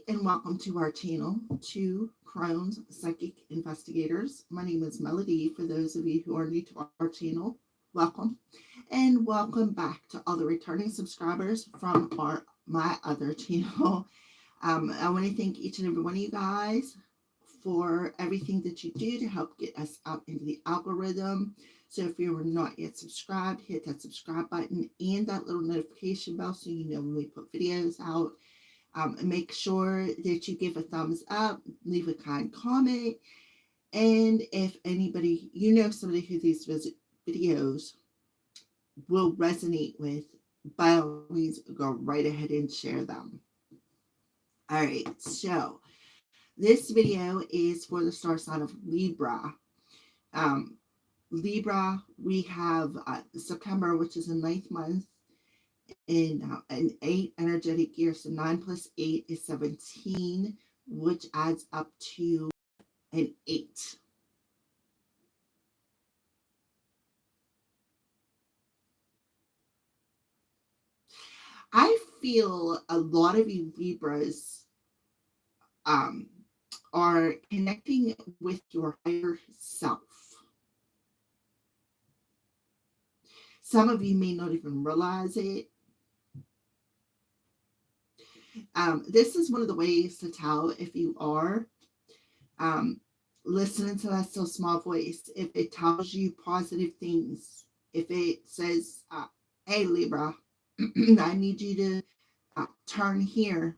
and welcome to our channel, Two Crohn's Psychic Investigators. My name is Melody. For those of you who are new to our channel, welcome. And welcome back to all the returning subscribers from my other channel. I want to thank each and every one of you guys for everything that you do to help get us up into the algorithm. So if you are not yet subscribed, hit that subscribe button and that little notification bell so you know when we put videos out. Make sure that you give a thumbs up, leave a kind comment, and if anybody, somebody who these videos will resonate with, by all means, go right ahead and share them. All right, so this video is for the star sign of Libra. Libra, we have September, which is the ninth month, in an 8 energetic year. So 9 plus 8 is 17, which adds up to an 8. I feel a lot of you Libras are connecting with your higher self. Some of you may not even realize it. This is one of the ways to tell if you are listening to that still small voice. If it tells you positive things, if it says, hey Libra, I need you to turn here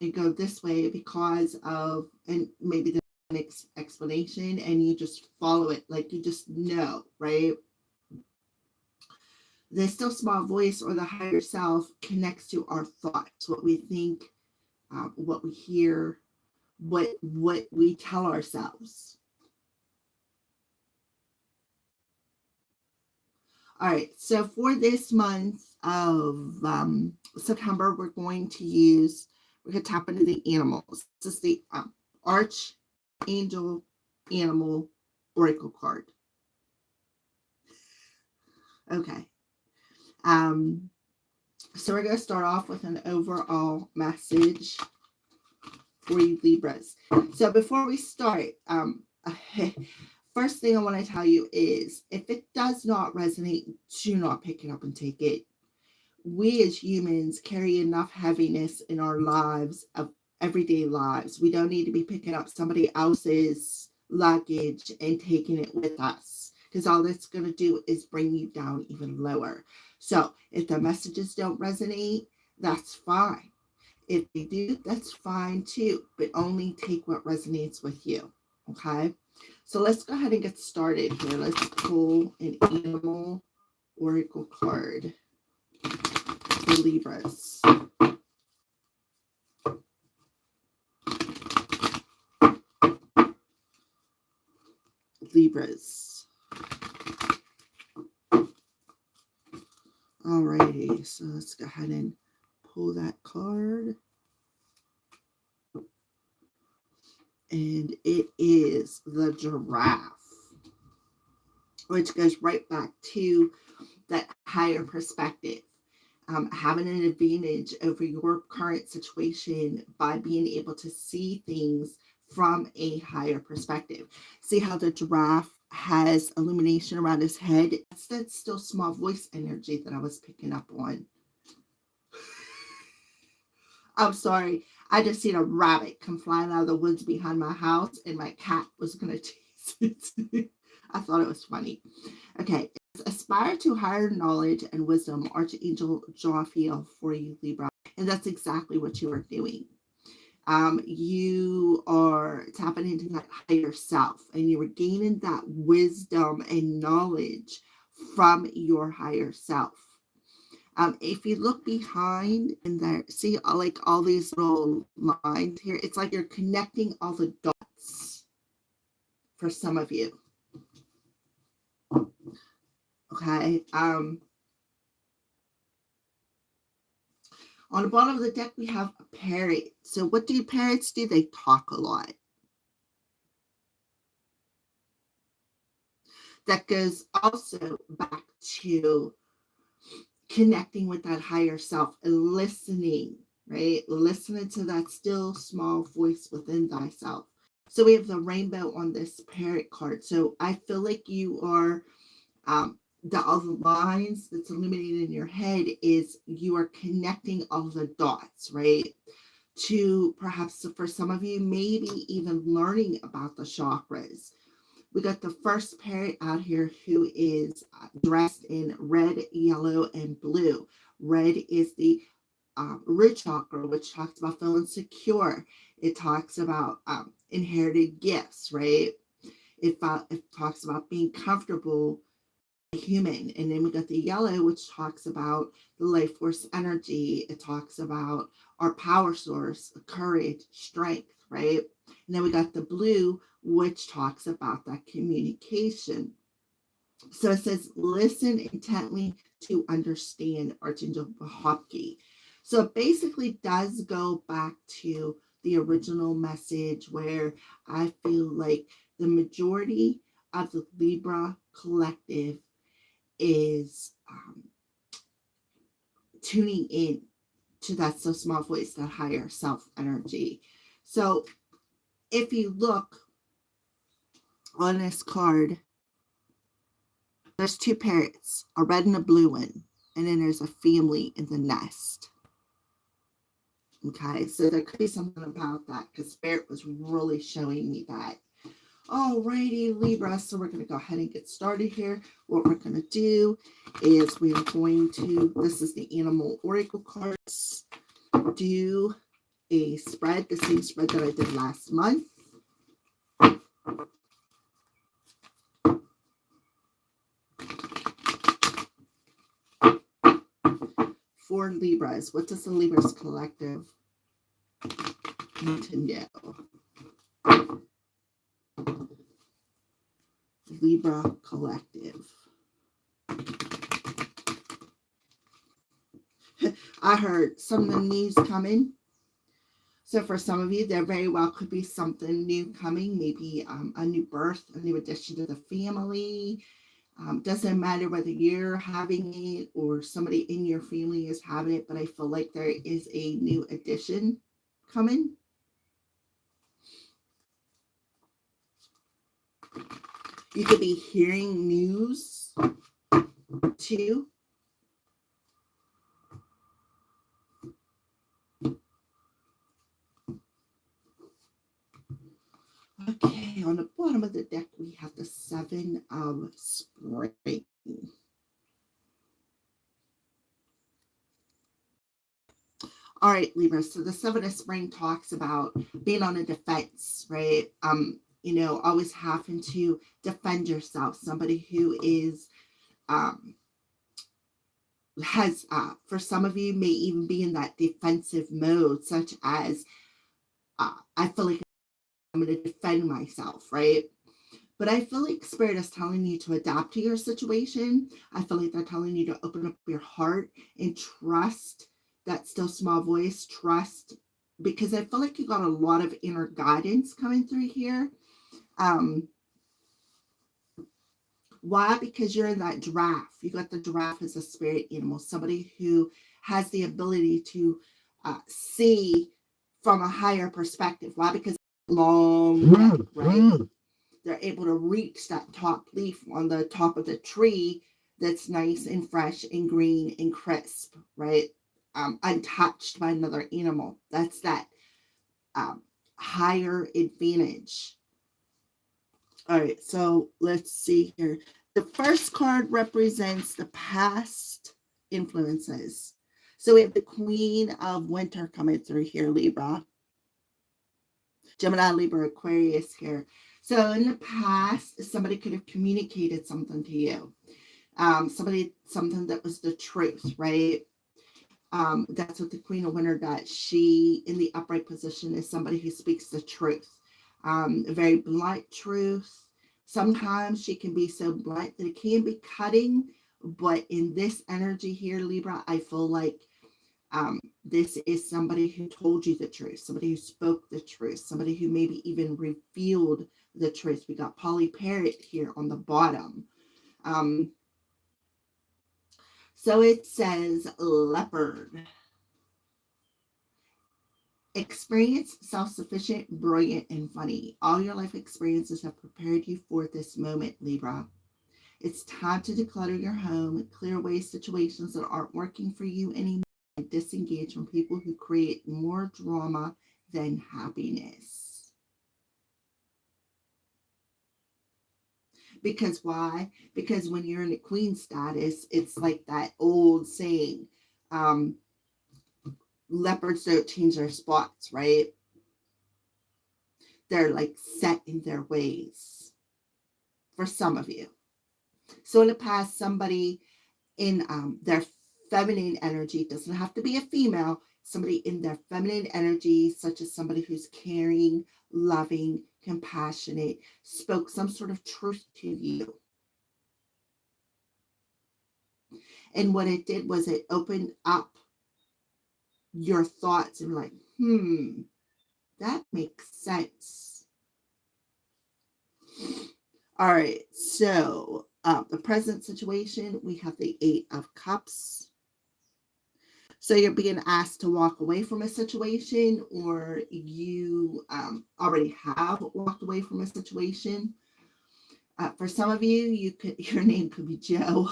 and go this way because of, and maybe the next explanation, and you just follow it, like you just know, right? The still small voice or the higher self connects to our thoughts, what we think, what we hear, what we tell ourselves. All right, so for this month of September, we're going to tap into the animals. This is the Archangel Animal Oracle card. Okay. So we're going to start off with an overall message for you Libras. So before we start, first thing I want to tell you is, if it does not resonate, do not pick it up and take it. We as humans carry enough heaviness in our lives, of everyday lives. We don't need to be picking up somebody else's luggage and taking it with us, because all that's going to do is bring you down even lower. So if the messages don't resonate, that's fine. If they do, that's fine too, but only take what resonates with you. Okay, so let's go ahead and get started here. Let's pull an animal oracle card for Libras. Libras. Alrighty, so let's go ahead and pull that card. And it is the giraffe, which goes right back to that higher perspective. Having an advantage over your current situation by being able to see things from a higher perspective. See how the giraffe has illumination around his head? That's that still small voice energy that I was picking up on. I'm sorry. I just seen a rabbit come flying out of the woods behind my house, and my cat was going to chase it. I thought it was funny. Okay. Aspire to higher knowledge and wisdom, Archangel Jophiel for you, Libra. And that's exactly what you are doing. You are tapping into that higher self, and you are gaining that wisdom and knowledge from your higher self. If you look behind in there, see like all these little lines here, it's like you're connecting all the dots for some of you. Okay. On the bottom of the deck, we have a parrot. So what do parrots do? They talk a lot. That goes also back to connecting with that higher self and listening, right? Listening to that still small voice within thyself. So we have the rainbow on this parrot card. So I feel like you are, the other lines that's illuminated in your head is you are connecting all the dots, right? To perhaps for some of you, maybe even learning about the chakras. We got the first parrot out here who is dressed in red, yellow, and blue. Red is the root chakra, which talks about feeling secure. It talks about inherited gifts, right? It talks about being comfortable human. And then we got the yellow, which talks about the life force energy. It talks about our power source, courage, strength, right? And then we got the blue, which talks about that communication. So it says, listen intently to understand, Archangel Bahopki. So it basically does go back to the original message where I feel like the majority of the Libra collective is tuning in to that so small voice, that higher self energy. So if you look on this card, there's two parrots, a red and a blue one, and then there's a family in the nest. Okay, so there could be something about that because Spirit was really showing me that. Alrighty, Libra, so we're going to go ahead and get started here. What we're going to do is we are going to, this is the Animal Oracle cards, do a spread, the same spread that I did last month. For Libras, what does the Libras collective need to know? Libra collective. I heard some of the news coming. So for some of you, there very well could be something new coming, maybe a new birth, a new addition to the family. Doesn't matter whether you're having it or somebody in your family is having it, but I feel like there is a new addition coming. You could be hearing news too. Okay, on the bottom of the deck, we have the Seven of Spring. All right, Libra. So the Seven of Spring talks about being on a defense, right? You know, always having to defend yourself. Somebody who is has for some of you may even be in that defensive mode, such as I feel like I'm going to defend myself, right? But I feel like Spirit is telling you to adapt to your situation. I feel like they're telling you to open up your heart and trust that still small voice, trust, because I feel like you got a lot of inner guidance coming through here. Why? Because you're in that giraffe. You got the giraffe as a spirit animal, somebody who has the ability to see from a higher perspective. Why? Because long neck, right? They're able to reach that top leaf on the top of the tree that's nice and fresh and green and crisp, right? Untouched by another animal. That's that higher advantage. All right, so let's see here. The first card represents the past influences. So we have the Queen of Winter coming through here, Libra. Gemini, Libra, Aquarius here. So in the past, somebody could have communicated something to you. Something that was the truth, right? That's what the Queen of Winter does. She, in the upright position, is somebody who speaks the truth. A very blunt truth. Sometimes she can be so blunt that it can be cutting, but in this energy here, Libra, I feel like this is somebody who told you the truth, somebody who spoke the truth, somebody who maybe even revealed the truth. We got Polly Parrot here on the bottom. So it says leopard. Experience self-sufficient, brilliant, and funny. All your life experiences have prepared you for this moment, Libra. It's time to declutter your home, clear away situations that aren't working for you anymore, and disengage from people who create more drama than happiness. Because why? Because when you're in a queen status, it's like that old saying, um, leopards don't change their spots, right? They're like set in their ways for some of you. So in the past, somebody in their feminine energy, doesn't have to be a female, somebody in their feminine energy, such as somebody who's caring, loving, compassionate, spoke some sort of truth to you. And what it did was it opened up your thoughts and like, that makes sense. All right, so the present situation, we have the Eight of Cups. So you're being asked to walk away from a situation, or you already have walked away from a situation. For some of you, your name could be Joe.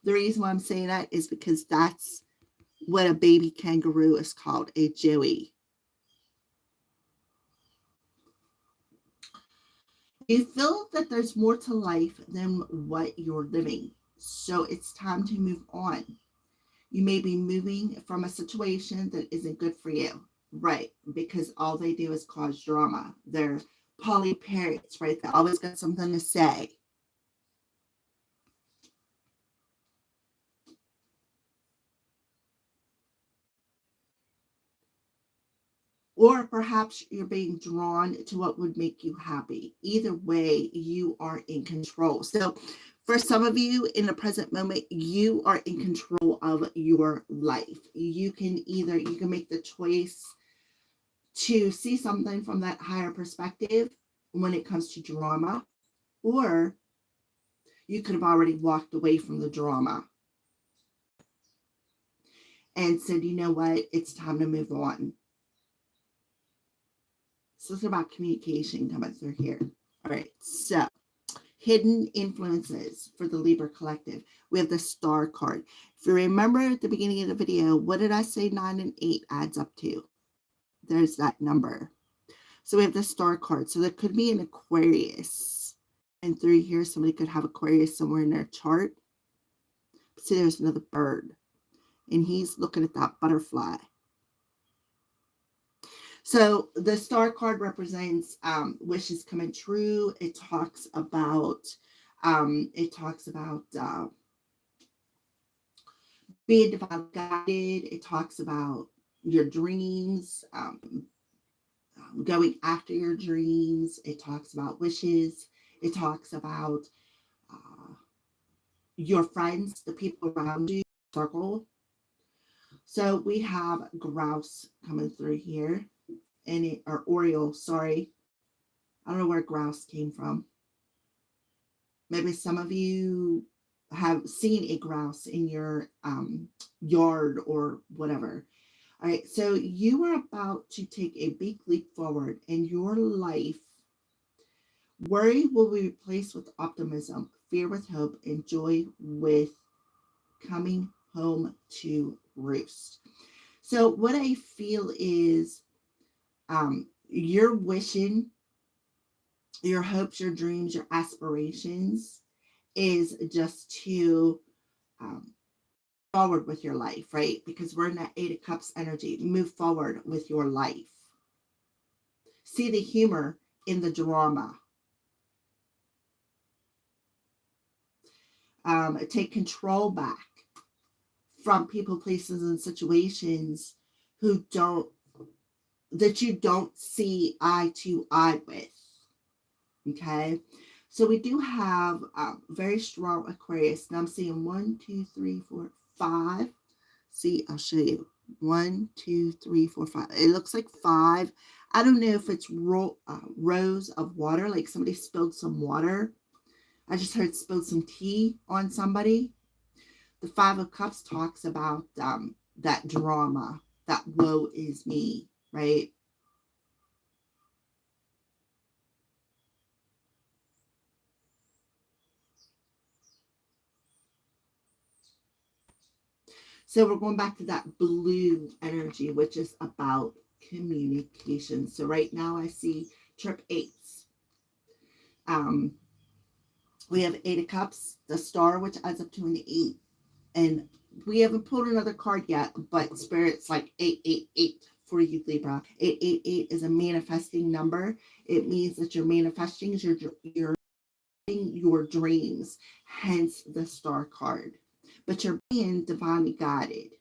The reason why I'm saying that is because that's what a baby kangaroo is called, a Joey. You feel that there's more to life than what you're living. So it's time to move on. You may be moving from a situation that isn't good for you. Right. Because all they do is cause drama. They're poly parents, right? They always got something to say. Or perhaps you're being drawn to what would make you happy. Either way, you are in control. So for some of you in the present moment, you are in control of your life. You can make the choice to see something from that higher perspective when it comes to drama, or you could have already walked away from the drama and said, you know what, it's time to move on. So it's about communication coming through here. All right, so hidden influences for the Libra collective. We have the Star card. If you remember at the beginning of the video, what did I say 9 and 8 adds up to? There's that number. So we have the Star card. So there could be an Aquarius. And through here, somebody could have Aquarius somewhere in their chart. See, there's another bird. And he's looking at that butterfly. So the Star card represents wishes coming true. It talks about being divinely guided. It talks about your dreams, going after your dreams. It talks about wishes. It talks about your friends, the people around you, circle. So we have grouse coming through here, or Oriole, sorry. I don't know where grouse came from. Maybe some of you have seen a grouse in your yard or whatever. All right, so you are about to take a big leap forward in your life. Worry will be replaced with optimism, fear with hope, and joy with coming home to roost. So what I feel is your wishing, your hopes, your dreams, your aspirations is just to forward with your life, right? Because we're in that Eight of Cups energy. Move forward with your life. See the humor in the drama. Take control back from people, places, and situations that you don't see eye to eye with. Okay, so we do have very strong Aquarius. Now I'm seeing 1, 2, 3, 4, 5. See, I'll show you. 1, 2, 3, 4, 5. It looks like 5. I don't know if it's rows of water, like somebody spilled some water. I just heard spilled some tea on somebody. The 5 of Cups talks about that drama. that woe is me, right? So we're going back to that blue energy, which is about communication. So right now I see trip eights. Um, we have Eight of Cups, the Star, which adds up to an 8. And we haven't pulled another card yet, but Spirit's like 888 for you, Libra. 888 is a manifesting number. It means that you're manifesting your dreams, hence the Star card. But you're being divinely guided.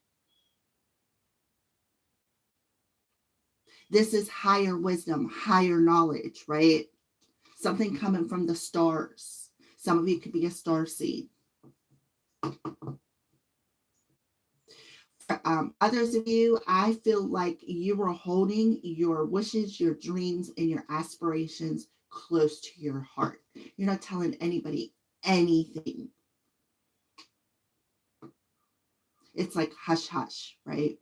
This is higher wisdom, higher knowledge, right? Something coming from the stars. Some of you could be a star seed. Others of you, I feel like you are holding your wishes, your dreams, and your aspirations close to your heart. You're not telling anybody anything. It's like hush hush, right?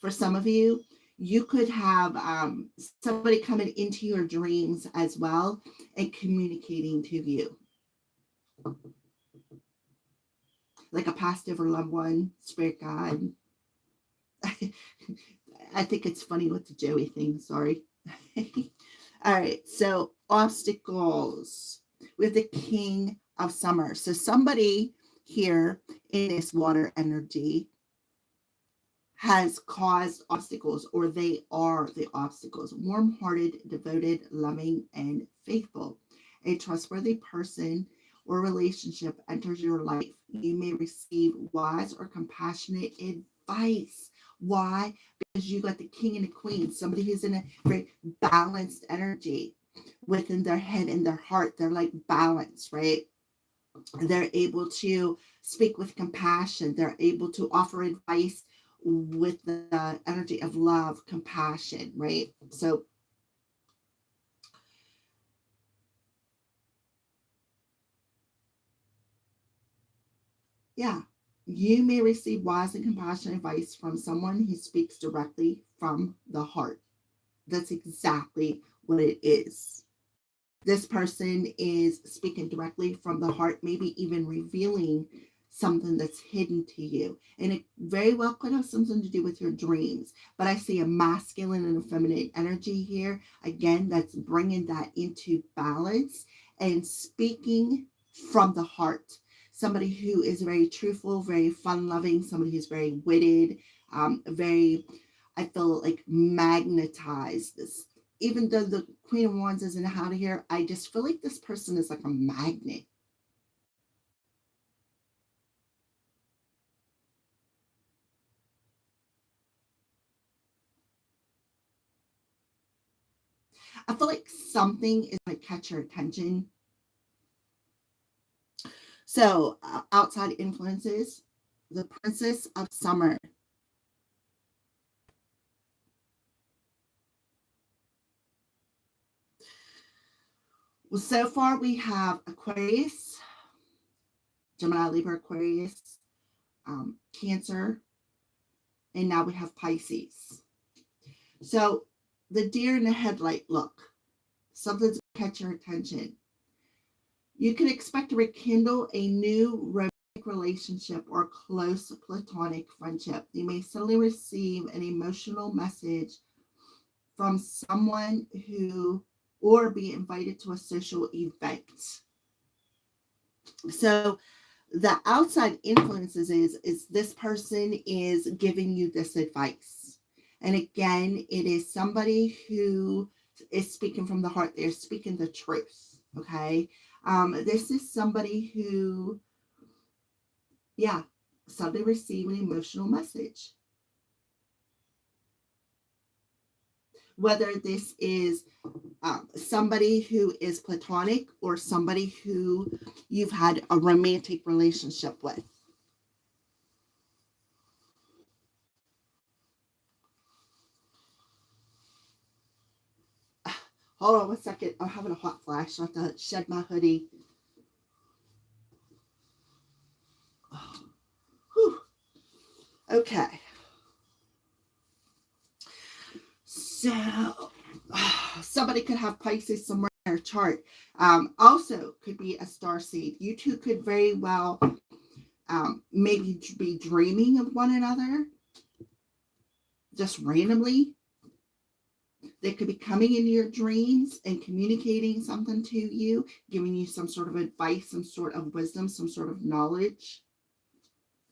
For some of you, you could have somebody coming into your dreams as well and communicating to you. Like a past or loved one, spirit guide. I think it's funny with the Joey thing, sorry. All right, so obstacles with the King of Summer. So somebody here in this water energy has caused obstacles, or they are the obstacles. Warm-hearted, devoted, loving, and faithful. A trustworthy person or relationship enters your life. You may receive wise or compassionate advice. Why? Because you got the king and the queen, somebody who's in a very balanced energy within their head and their heart. They're like balanced, right? They're able to speak with compassion. They're able to offer advice with the energy of love, compassion, right? So yeah, you may receive wise and compassionate advice from someone who speaks directly from the heart. That's exactly what it is. This person is speaking directly from the heart, maybe even revealing something that's hidden to you. And it very well could have something to do with your dreams. But I see a masculine and a feminine energy here. Again, that's bringing that into balance and speaking from the heart. Somebody who is very truthful, very fun loving, somebody who's very witted, very, I feel like magnetized. Even though the Queen of Wands isn't out of here, I just feel like this person is like a magnet. I feel like something is going to catch your attention. So, outside influences, the Princess of Summer. Well, so far we have Aquarius, Gemini, Libra, Aquarius, Cancer, and now we have Pisces. So, the deer in the headlight look, something's going to catch your attention. You can expect to rekindle a new romantic relationship or close platonic friendship. You may suddenly receive an emotional message from someone who, or be invited to a social event. So the outside influences is this person is giving you this advice. And again, it is somebody who is speaking from the heart. They're speaking the truth. Okay. This is somebody who, yeah, suddenly received an emotional message. Whether this is somebody who is platonic or somebody who you've had a romantic relationship with. Hold on 1 second. I'm having a hot flash. I have to shed my hoodie. Whew. Okay. So somebody could have Pisces somewhere in their chart. Also could be a star seed. You two could very well maybe be dreaming of one another just randomly. They could be coming into your dreams and communicating something to you, giving you some sort of advice, some sort of wisdom, some sort of knowledge.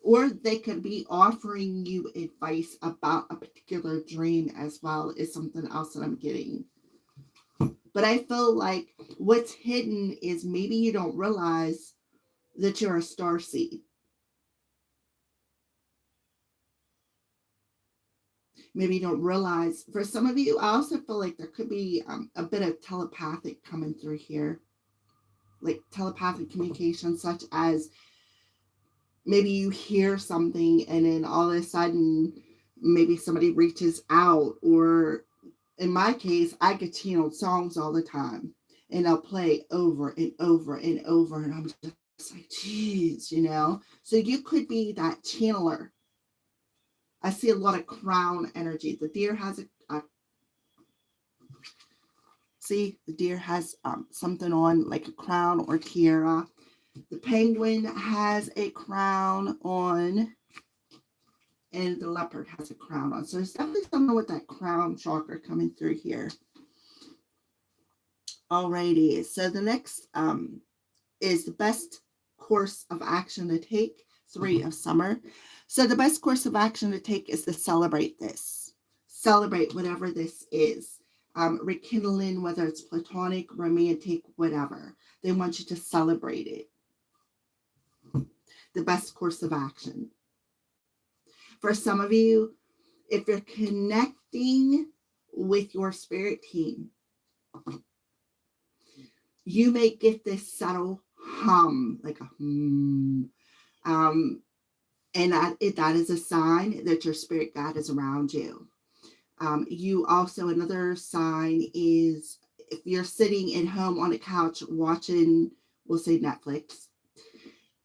Or they could be offering you advice about a particular dream as well, is something else that I'm getting. But I feel like what's hidden is maybe you don't realize that you're a star seed. Maybe you don't realize. For some of you, I also feel like there could be a bit of telepathic coming through here. Like telepathic communication, such as maybe you hear something and then all of a sudden maybe somebody reaches out, or in my case, I get channeled songs all the time and I'll play over and over and over, and I'm just like, geez, So you could be that channeler. I see a lot of crown energy. The deer has the deer has something on like a crown or tiara. The penguin has a crown on, and the leopard has a crown on. So there's definitely something with that crown chakra coming through here. Alrighty, so the next is the best course of action to take, 3 of summer. So the best course of action to take is to celebrate this. Celebrate whatever this is. Rekindling, whether it's platonic, romantic, whatever. They want you to celebrate it. The best course of action. For some of you, if you're connecting with your spirit team, you may get this subtle hum, like a hum. And that is a sign that your spirit guide is around you. You also, another sign is if you're sitting at home on a couch watching, we'll say Netflix,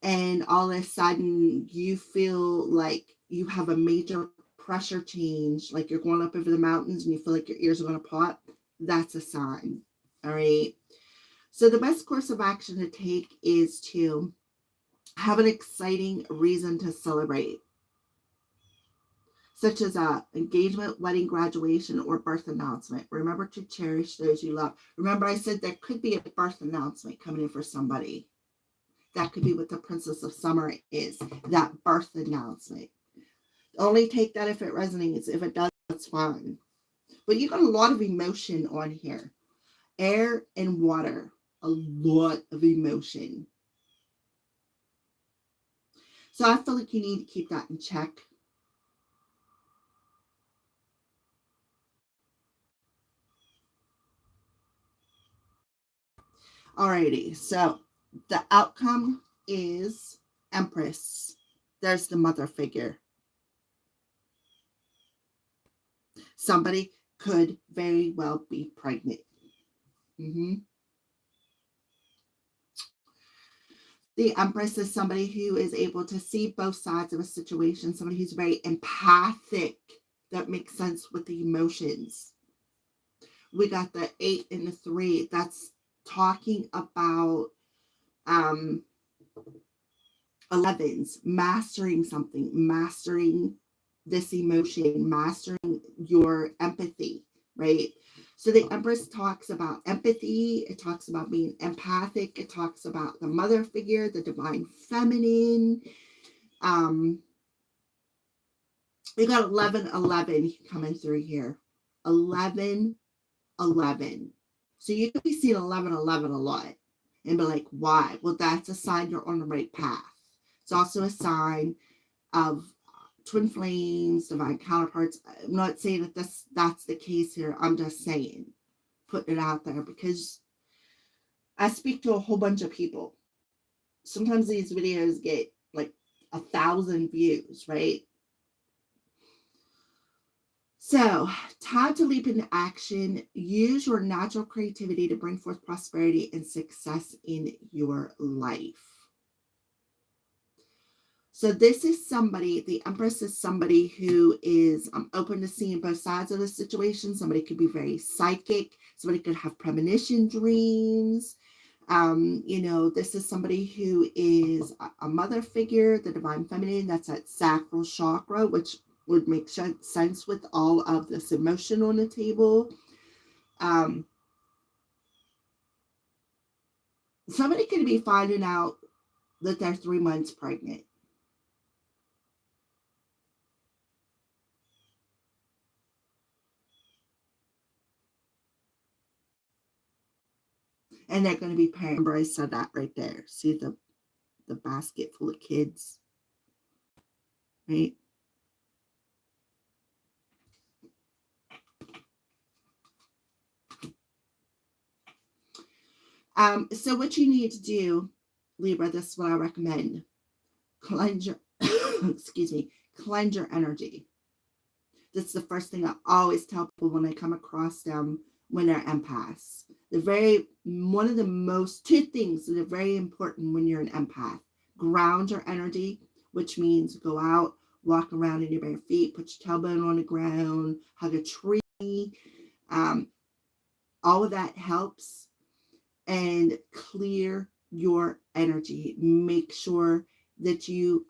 and all of a sudden you feel like you have a major pressure change, like you're going up over the mountains and you feel like your ears are going to pop, that's a sign. All right. So the best course of action to take is to have an exciting reason to celebrate, such as a engagement, wedding, graduation, or birth announcement. Remember to cherish those you love. Remember, I said there could be a birth announcement coming in for somebody. That could be what the Princess of Summer is, that birth announcement. Only take that if it resonates. If it does, that's fine. But you got a lot of emotion on here. Air and water, a lot of emotion. So I feel like you need to keep that in check. Alrighty, so the outcome is Empress. There's the mother figure. Somebody could very well be pregnant. The Empress is somebody who is able to see both sides of a situation, somebody who's very empathic, that makes sense with the emotions. We got the 8 and the 3. That's talking about 11s, mastering something, mastering this emotion, mastering your empathy, right? So the Empress talks about empathy. It talks about being empathic. It talks about the mother figure, the divine feminine. We got 11 coming through here. 11. So you could be seeing 11 a lot and be like, why? Well, that's a sign you're on the right path. It's also a sign of twin flames, divine counterparts. I'm not saying that that's the case here. I'm just saying, putting it out there, because I speak to a whole bunch of people. Sometimes these videos get like 1,000 views, right? So, time to leap into action. Use your natural creativity to bring forth prosperity and success in your life. So this is somebody, the Empress is somebody who is open to seeing both sides of the situation. Somebody could be very psychic. Somebody could have premonition dreams. This is somebody who is a mother figure, the divine feminine. That's that sacral chakra, which would make sense with all of this emotion on the table. Somebody could be finding out that they're 3 months pregnant. And they're going to be parents. Remember, I said that right there. See the basket full of kids, right? So what you need to do, Libra, this is what I recommend. Cleanse your, cleanse your energy. That's the first thing I always tell people when I come across them when they're empaths. One of the most, 2 things that are very important when you're an empath. Ground your energy, which means go out, walk around in your bare feet, put your tailbone on the ground, hug a tree. All of that helps. And clear your energy. Make sure that you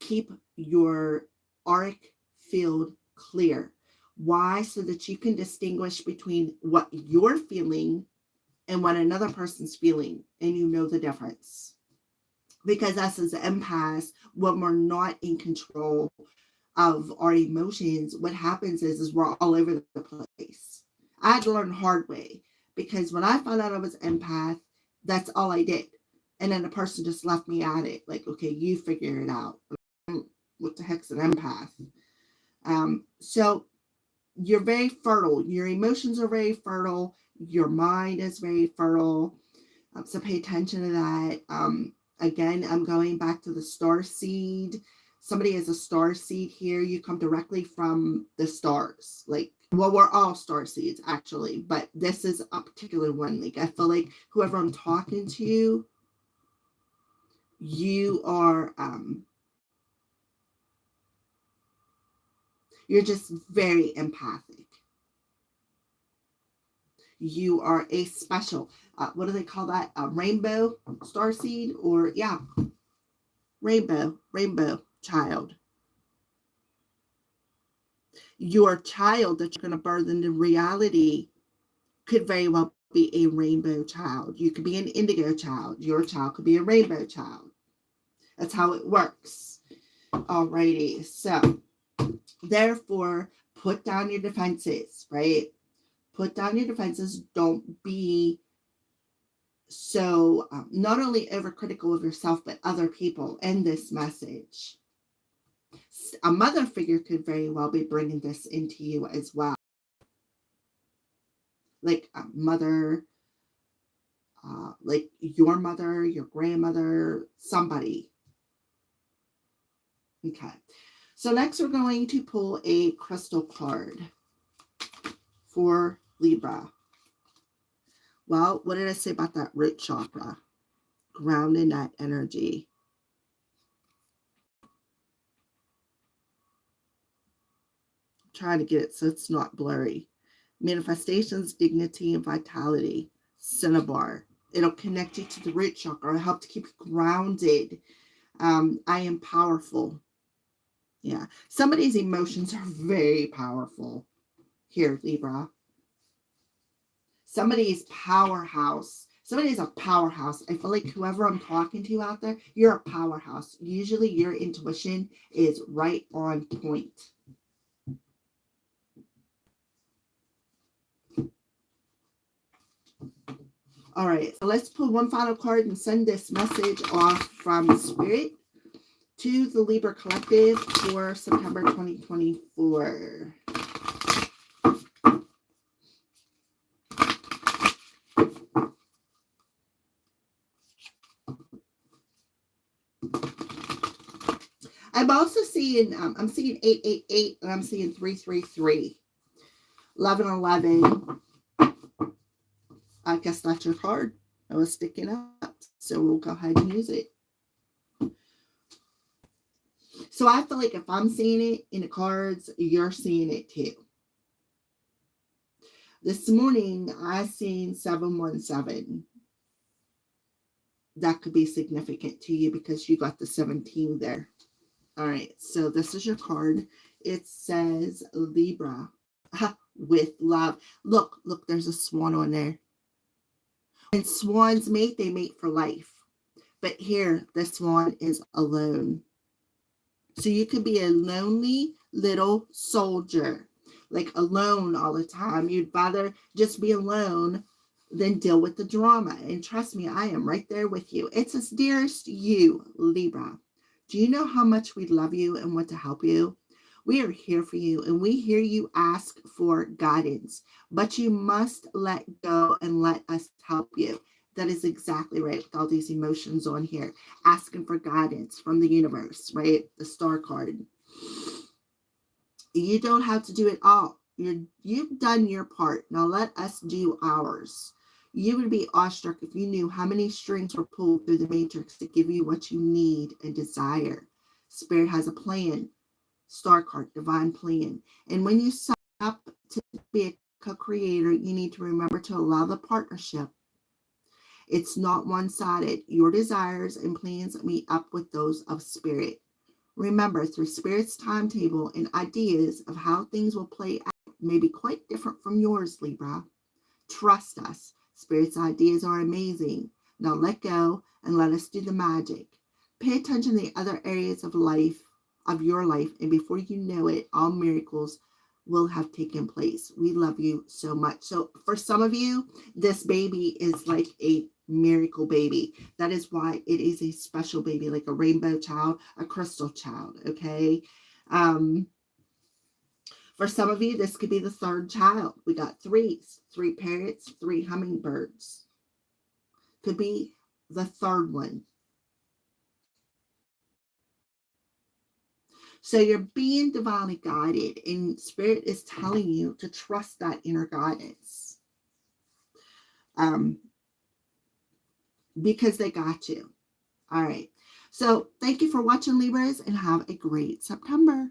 keep your auric field clear. Why? So that you can distinguish between what you're feeling and what another person's feeling, and you know the difference. Because us as empaths, when we're not in control of our emotions, what happens is we're all over the place. I had to learn the hard way, because when I found out I was empath, that's all I did. And then the person just left me at it. Like, okay, you figure it out. What the heck's an empath? So you're very fertile. Your emotions are very fertile. Your mind is very fertile. So pay attention to that. Again, I'm going back to the star seed. Somebody is a star seed here. You come directly from the stars. We're all star seeds, actually, but this is a particular one. I feel like whoever I'm talking to, you are, you're just very empathic. You are a special, what do they call that? A rainbow star seed? Or, yeah, rainbow child. Your child that you're going to birth into reality could very well be a rainbow child. You could be an indigo child. Your child could be a rainbow child. That's how it works. Alrighty. So, therefore, put down your defenses, right? Put down your defenses. Don't be so not only overcritical of yourself, but other people in this message. A mother figure could very well be bringing this into you as well. Like a mother, like your mother, your grandmother, somebody. Okay. So next we're going to pull a crystal card for Libra. Well, what did I say about that root chakra? Grounding that energy. Trying to get it so it's not blurry. Manifestations, dignity, and vitality. Cinnabar. It'll connect you to the root chakra. It'll help to keep you grounded. I am powerful. Yeah. Somebody's emotions are very powerful. Here, Libra. Somebody's powerhouse. Somebody's a powerhouse. I feel like whoever I'm talking to out there, you're a powerhouse. Usually your intuition is right on point. All right, so let's pull one final card and send this message off from Spirit to the Libra Collective for September 2024. I'm also seeing, I'm seeing 888 and I'm seeing 333. 1111. I guess that's your card. It was sticking up, so we'll go ahead and use it. So I feel like if I'm seeing it in the cards, you're seeing it too. This morning, I seen 717. That could be significant to you because you got the 17 there. All right, so this is your card. It says Libra with love. Look, there's a swan on there. When swans mate, they mate for life. But here, the swan is alone. So you could be a lonely little soldier, like alone all the time. You'd rather just be alone than deal with the drama. And trust me, I am right there with you. It's as dearest you, Libra. Do you know how much we love you and want to help you? We are here for you and we hear you ask for guidance, but you must let go and let us help you. That is exactly right with all these emotions on here, asking for guidance from the universe, right? The star card. You don't have to do it all. You've done your part. Now let us do ours. You would be awestruck if you knew how many strings were pulled through the matrix to give you what you need and desire. Spirit has a plan. Star card, divine plan. And when you sign up to be a co-creator, you need to remember to allow the partnership. It's not one-sided. Your desires and plans meet up with those of spirit. Remember, through spirit's timetable and ideas of how things will play out may be quite different from yours, Libra. Trust us. Spirit's ideas are amazing. Now let go and let us do the magic. Pay attention to the other areas of life, of your life, and before you know it, all miracles will have taken place. We love you so much. So for some of you, this baby is like a miracle baby. That is why it is a special baby, like a rainbow child, a crystal child, okay? For some of you, this could be the third child. We got threes, 3 parrots, 3 hummingbirds. Could be the third one. So you're being divinely guided, and Spirit is telling you to trust that inner guidance. Because they got you. All right. So thank you for watching, Libras, and have a great September.